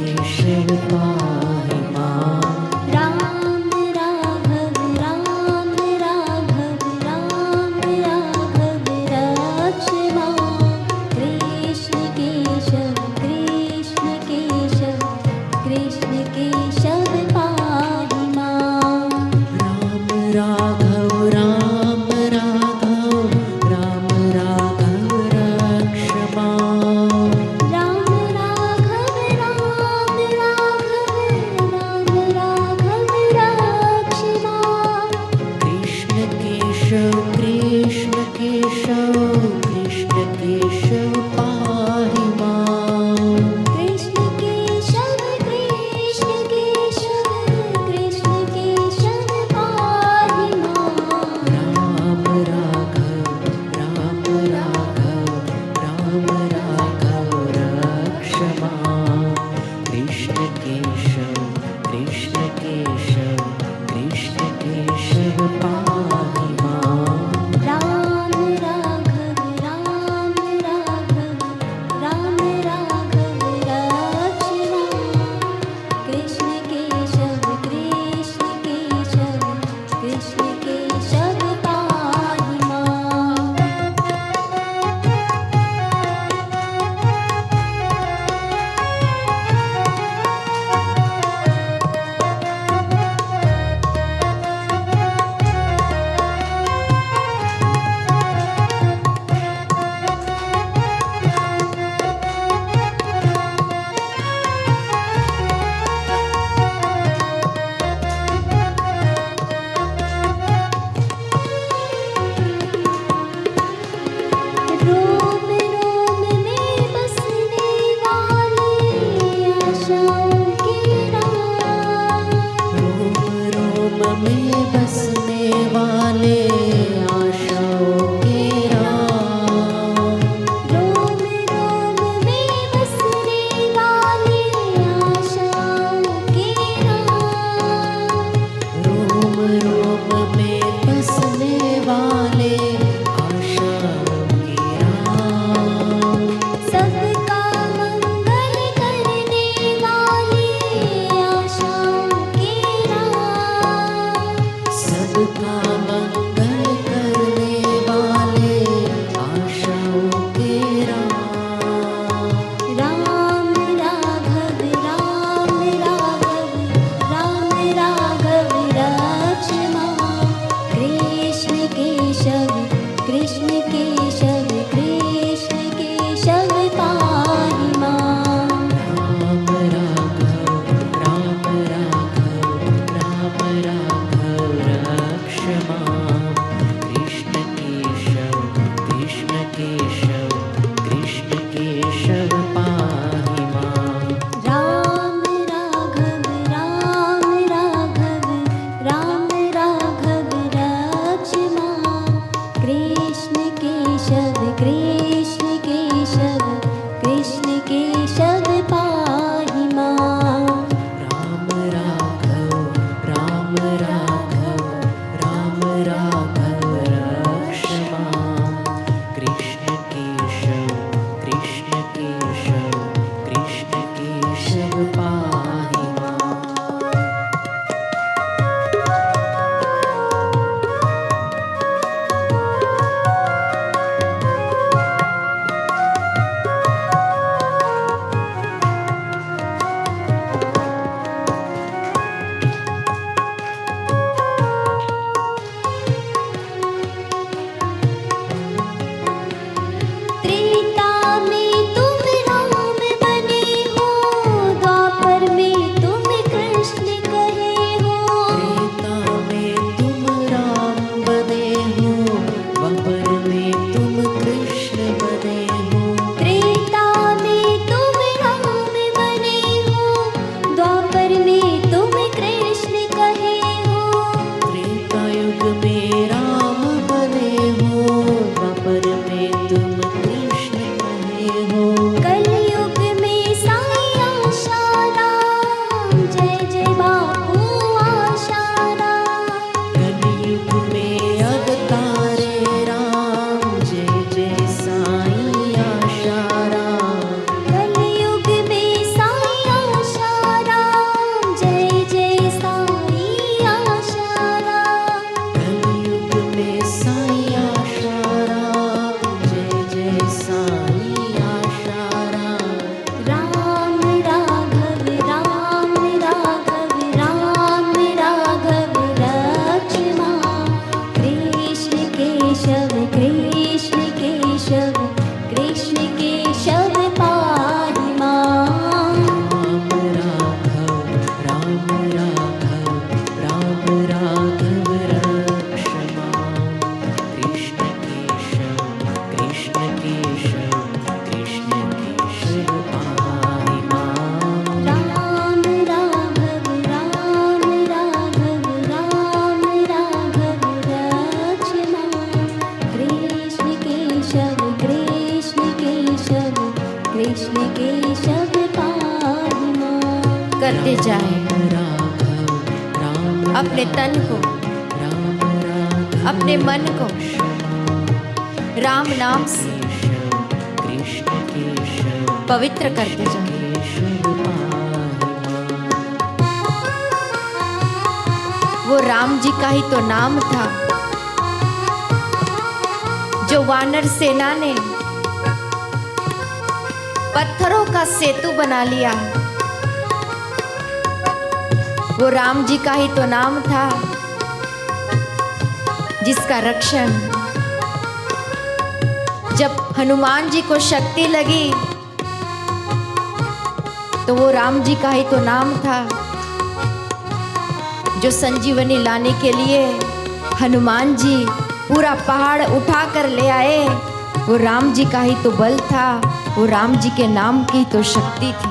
केशव पाहि मां। राम राघव राम राघव राम राघव रक्ष मां। कृष्ण केशव कृष्ण केशव कृष्ण केशव पाहि मां। राम राघव राम राघव राम राघव रक्ष मां। राम राघव राम राघव राम करते जाए, राघव राम अपने तन को, राम राघव अपने मन को राम नाम से कृष्ण केशव पवित्र करते जाए। केशव पाहि वो राम जी का ही तो नाम था जो वानर सेना ने पत्थरों का सेतु बना लिया। वो राम जी का ही तो नाम था जिसका रक्षण जब हनुमान जी को शक्ति लगी तो वो राम जी का ही तो नाम था जो संजीवनी लाने के लिए हनुमान जी पूरा पहाड़ उठा कर ले आए। वो राम जी का ही तो बल था, वो राम जी के नाम की तो शक्ति थी।